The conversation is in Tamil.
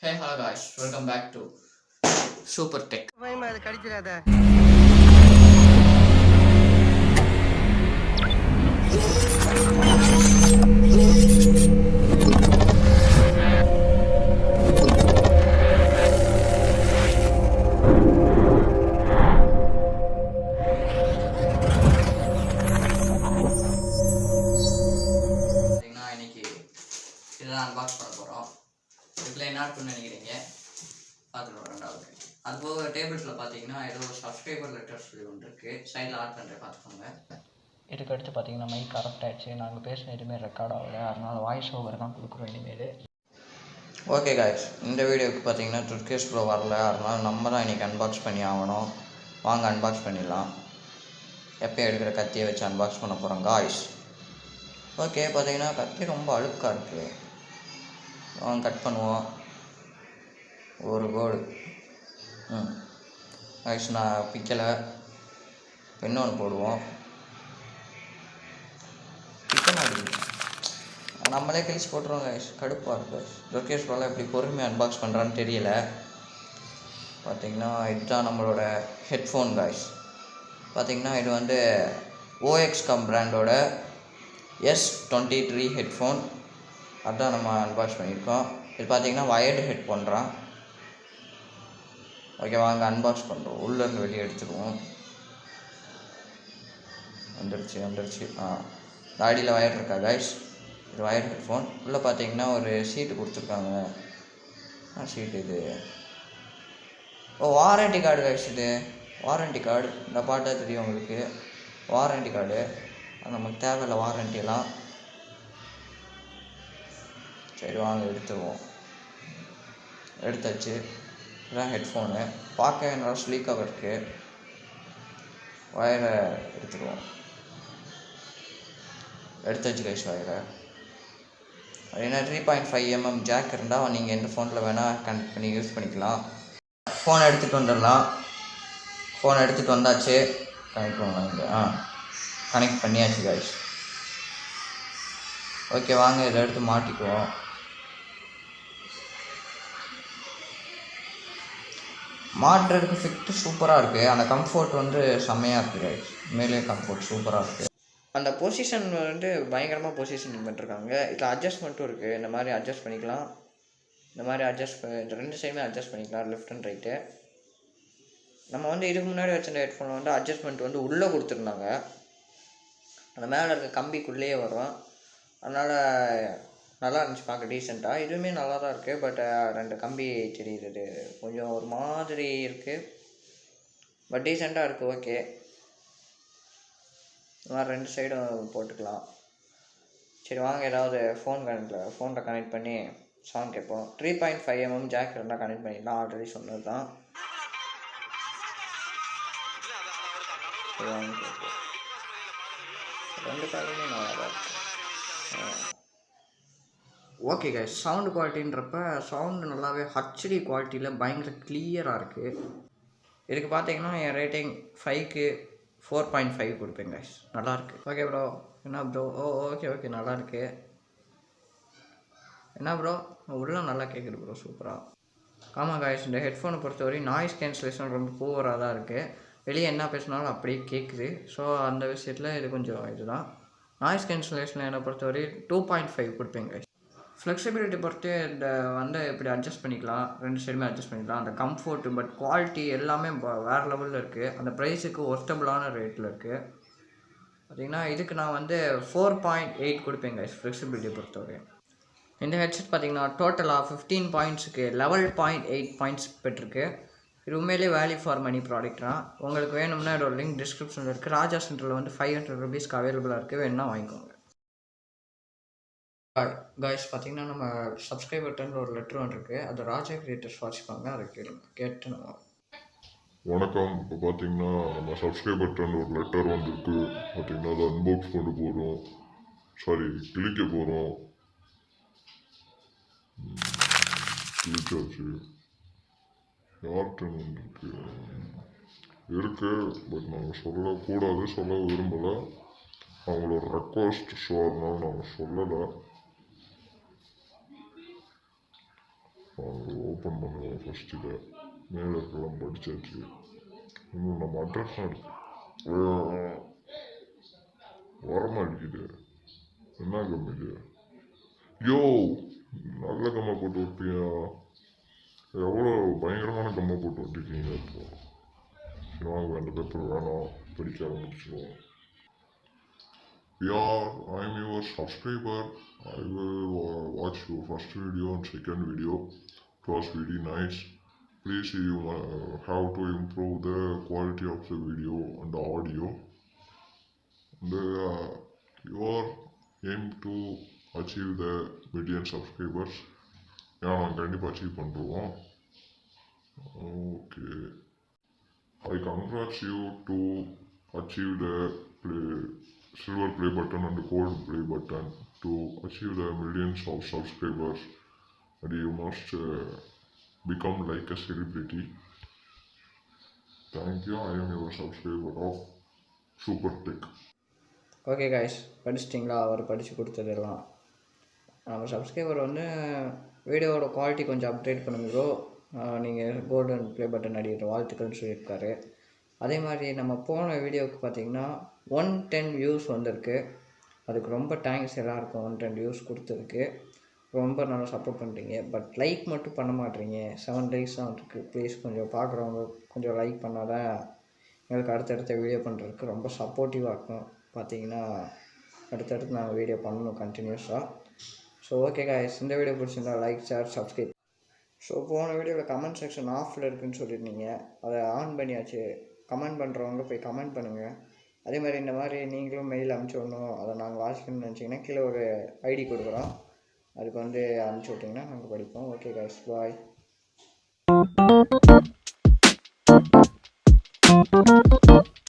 Hey, hello guys, welcome back to Super Tech. இன்னைக்கு இதெல்லாம் அன்பாக்ஸ் பண்ண போகிறோம். இதுக்குள்ள என்ன இருக்குன்னு நினைக்கிறீங்க? பார்த்துட்டு ரெண்டாவது. அது போக டேபிள்ஸில் பார்த்தீங்கன்னா ஏதோ சப்ஸ்கிரைபர் லெட்டர்ஸ் சொல்லி ஒன்று இருக்குது. சைடில் ஆட் பண்ணுறேன், பார்த்துக்கோங்க. இதுக்கு அடுத்து பார்த்தீங்கன்னா மைக் கரெக்ட் ஆகிடுச்சு. நாங்கள் பேசின எதுவுமே ரெக்கார்ட் ஆகலை, அதனால் வாய்ஸ் ஓவர் தான் கொடுக்குறோம் இனிமேல். ஓகே காய்ஸ், இந்த வீடியோவுக்கு பார்த்தீங்கன்னா ட்ரிக்கேஸ் ப்ரோ வரல, அதனால் நம்ம தான் இன்றைக்கி அன்பாக்ஸ் பண்ணி ஆகணும். வாங்க அன்பாக்ஸ் பண்ணிடலாம். எப்போயும் எடுக்கிற கத்தியை வச்சு அன்பாக்ஸ் பண்ண போகிறோம் காய்ஸ். ஓகே, பார்த்தீங்கன்னா கத்தி ரொம்ப அழுக்காக இருக்குது. வாங்க கட் பண்ணுவோம். ஒரு கோடு காய்ஸ், நான் பிக்கலை. இன்னொன்று போடுவோம். நம்மளே கழிச்சு போட்டுருவோம் காய்ஸ். கடுப்பாக இருக்குது. ட்ரிக்கேஸ் ப்ரோலாம் எப்படி பொறுமையாக அன்பாக்ஸ் பண்ணுறான்னு தெரியல. பார்த்திங்கன்னா இதுதான் நம்மளோட ஹெட்ஃபோன் காய்ஸ். பார்த்திங்கன்னா இது வந்து ஓஎக்ஸ்காம் பிராண்டோட S23 ஹெட்ஃபோன். அதுதான் நம்ம அன்பாக்ஸ் பண்ணியிருக்கோம். இது பார்த்திங்கன்னா வயர்டு ஹெட்ஃபோன் தான். ஓகே, வாங்க அன்பாக்ஸ் பண்ணுறோம். உள்ளேருந்து வெளியே எடுத்துருவோம். வந்துடுச்சு. தாடியில் வயர் இருக்கா காய்ஸ். இது வயர்டு ஹெட்ஃபோன். உள்ளே பார்த்தீங்கன்னா ஒரு சீட்டு கொடுத்துருக்காங்க. சீட்டு இது வாரண்டி கார்டு காய்ஸ். இது வாரண்டி கார்டு. இந்த பாட்டா தெரியும் உங்களுக்கு. வாரண்டி கார்டு நமக்கு தேவையில்லை வாரண்டியெல்லாம். சரி வாங்க எடுத்துருவோம். எடுத்தாச்சு. இதுதான் ஹெட்ஃபோனு. பார்க்க நல்லா ஸ்லீக்காக இருக்குது. வயரை எடுத்துருவோம். எடுத்தாச்சு கைஸ் வயரை. அப்படின்னா 3.5mm ஜாக் இருந்தால் நீங்கள் எந்த ஃபோனில் வேணால் கனெக்ட் பண்ணி யூஸ் பண்ணிக்கலாம். ஃபோனை எடுத்துகிட்டு வந்துடலாம். ஃபோனை எடுத்துகிட்டு வந்தாச்சு. கனெக்ட் பண்ணலாம். இங்கே கனெக்ட் பண்ணியாச்சு கைஸ். ஓகே, வாங்க இதை எடுத்து மாட்டிக்குவோம். மாட்டுறதுக்கு ஃபிட்டு சூப்பராக இருக்குது. அந்த கம்ஃபோர்ட் வந்து செம்மையாக இருக்குது கைஸ். உண்மையிலே கம்ஃபோர்ட் சூப்பராக இருக்குது. அந்த பொசிஷன் வந்து பயங்கரமாக பொசிஷன் பண்ணிட்டுருக்காங்க. இதில் அட்ஜஸ்ட்மெண்ட்டும் இருக்குது. இந்த மாதிரி அட்ஜஸ்ட் பண்ணிக்கலாம். இந்த மாதிரி இந்த ரெண்டு சைடுமே அட்ஜஸ்ட் பண்ணிக்கலாம், லெஃப்ட் அண்ட் ரைட்டு. நம்ம வந்து இதுக்கு முன்னாடி வச்சிருந்த ஹெட்ஃபோன் வந்து அட்ஜஸ்ட்மெண்ட் வந்து உள்ளே கொடுத்துருந்தாங்க. அந்த மேலே இருக்க கம்பிக்குள்ளேயே வரும். அதனால் நல்லா இருந்துச்சு பார்க்க டீசெண்டாக. இதுவுமே நல்லா தான் இருக்குது. பட் ரெண்டு கம்பி தெரியுது, கொஞ்சம் ஒரு மாதிரி இருக்குது. பட் டீசெண்டாக இருக்குது. ஓகே, இந்த மாதிரி ரெண்டு சைடும் போட்டுக்கலாம். சரி வாங்க ஏதாவது ஃபோனில் கனெக்ட் பண்ணி சாங் கேட்போம். 3.5mm ஜாக் இருந்தால் கனெக்ட் பண்ணிடலாம். ஆல்ரெடி சொன்னது தான். வாங்க கேட்போம். ரெண்டு காலையுமே நல்லா தான் இருக்குது. ஓகே கைஸ், சவுண்டு குவாலிட்டின்றப்ப சவுண்டு நல்லாவே ஹச்டி குவாலிட்டியில் பயங்கர கிளியராக இருக்குது. இதுக்கு பார்த்தீங்கன்னா என் ரேட்டிங் 5க்கு 4.5 கொடுப்பேன் கைஸ். நல்லாயிருக்கு. Okay bro. என்ன ப்ரோ? ஓகே நல்லாயிருக்கு. என்ன ப்ரோ? உள்ளே நல்லா கேட்குது ப்ரோ, சூப்பராக. ஆமாம் கைஸ், இந்த ஹெட்ஃபோனை பொறுத்தவரை நாய்ஸ் கேன்சலேஷன் ரொம்ப பூவராக தான் இருக்குது. வெளியே என்ன பேசினாலும் அப்படியே கேட்குது. ஸோ அந்த விஷயத்தில் இது கொஞ்சம் இதுதான். நாய்ஸ் கேன்சலேஷன் என்னை பொறுத்தவரை 2.5 கொடுப்பேன் கைஸ். ஃப்ளெக்சிபிலிட்டி பொறுத்து இந்த வந்து இப்படி அட்ஜஸ்ட் பண்ணிக்கலாம். ரெண்டு சைடுமே அட்ஜஸ்ட் பண்ணிக்கலாம். அந்த கம்ஃபோர்ட்டு பட் குவாலிட்டி எல்லாமே வேறு லெவலில் இருக்குது. அந்த ப்ரைஸுக்கு ஒர்த்தபிளான ரேட்டில் இருக்குது. பார்த்திங்கன்னா இதுக்கு நான் வந்து 4.8 கொடுப்பேங்க ஃப்ளெக்சிபிலிட்டி பொறுத்தவரை. இந்த ஹெட்செட் பார்த்திங்கன்னா டோட்டலாக 15 பாயிண்ட்ஸுக்கு 11.8 பாயிண்ட்ஸ் பெற்றிருக்கு. இது உண்மையிலே வேல்யூ ஃபார் மணி ப்ராடக்ட் தான். உங்களுக்கு வேணும்னா இதோட லிங்க் டிஸ்கிரிப்ஷனில் இருக்குது. ராஜா சென்டரில் வந்து 500 ரூபீஸ்க்கு அவைலபிளாக இருக்குது. வேணுன்னா வாங்கிக்கோங்க. காய்ஸ், பார்த்தீங்கன்னா நம்ம சப்ஸ்கிரைபர் டர்ன் ஒரு லெட்டர் வந்துருக்கு. அது ராஜா கிரியேட்டர்ஸ் வாசிப்பாங்க. அதை கேட்டு நம்ம வணக்கம். இப்போ பார்த்தீங்கன்னா நம்ம சப்ஸ்கிரைபர் டர்ன் ஒரு லெட்டர் வந்துருக்கு. பார்த்தீங்கன்னா அதை அன்பாக்ஸ் பண்ண போகிறோம். கிளிக்க போகிறோம். கிளிக்காச்சு. யார் டர்ன் வந்துருக்கு பட் நாங்கள் சொல்லக்கூடாது, சொல்ல விரும்பலை. அவங்களோட ரெக்வஸ்ட் ஷோ, அதனால நாங்கள் சொல்லலை. ஓப்பன் ஓப்பன் பண்ணுவேன். ஃபர்ஸ்ட் இதை மேலே இருக்கலாம் படித்தாச்சு. இன்னும் நம்ம அட்ரஸ் தான் இருக்கு. வரமாட்டேங்குது. என்ன கம் இது? யோ, நல்ல கம்மா போட்டு விட்டியா? எவ்வளோ பயங்கரமான கம்மா போட்டு விட்டுருக்கீங்க. இப்போ வாங்க, அந்த பேப்பர் வேணாம், படிக்க ஆரம்பிச்சிடுவோம். Yeah, I'm your subscriber. I will watch your first video and second video. It was very nice. Please, you have to improve the quality of the video and the audio. You are aim to achieve the million subscribers. நான் கண்டிப்பாக அச்சீவ் பண்ணுறோம். Okay, I congrats you to achieve the silver play button and the gold play button to achieve the millions of subscribers, and you must become like a celebrity. Thank you. I am your subscriber of Super Tech. Okay guys, படிச்சிட்டிங்களா? அவர் படித்து கொடுத்ததெல்லாம். நம்ம சப்ஸ்கிரைபர் வந்து வீடியோவோட குவாலிட்டி கொஞ்சம் அப்டேட் பண்ணுங்க ப்ரோ, நீங்கள் கோல்டன் ப்ளே பட்டன் அடிக்கிற வாழ்த்துக்கள்னு சொல்லியிருக்காரு. அதே மாதிரி நம்ம போன வீடியோவுக்கு பார்த்தீங்கன்னா 110 வியூஸ் வந்திருக்கு. அதுக்கு ரொம்ப தேங்க்ஸ் எல்லாருக்கும். 110 வியூஸ் கொடுத்ததுக்கு ரொம்ப நல்லா சப்போர்ட் பண்ணுறீங்க. பட் லைக் மட்டும் பண்ண மாட்டேறீங்க. 7 லைக்ஸ் தான் இருக்குது. ப்ளீஸ் கொஞ்சம் பார்க்குறவங்க கொஞ்சம் லைக் பண்ணால் தான் எங்களுக்கு அடுத்தடுத்த வீடியோ பண்ணுறதுக்கு ரொம்ப சப்போர்ட்டிவாக இருக்கும். பார்த்தீங்கன்னா அடுத்தடுத்து நாங்கள் வீடியோ பண்ணணும் கண்டினியூஸாக. ஸோ ஓகே காய்ஸ், இந்த வீடியோ பிடிச்சிருந்தா லைக், ஷேர், சப்ஸ்கிரைப். ஸோ போன வீடியோவில் கமெண்ட் செக்ஷன் ஆஃபில் இருக்குதுன்னு சொல்லியிருந்தீங்க, அதை ஆன் பண்ணியாச்சு. கமெண்ட் பண்ணுறவங்க போய் கமெண்ட் பண்ணுங்கள். அதே மாதிரி இந்த மாதிரி நீங்களும் மெயில் அனுப்பிச்சி விடணும், அதை நாங்கள் வாசிக்கணும்னு நினச்சிங்கன்னா கீழே ஒரு ஐடி கொடுக்குறோம், அதுக்கு வந்து அனுப்பிச்சி விட்டிங்கன்னா நாங்கள் படிப்போம். ஓகே காய்ஸ், பாய்.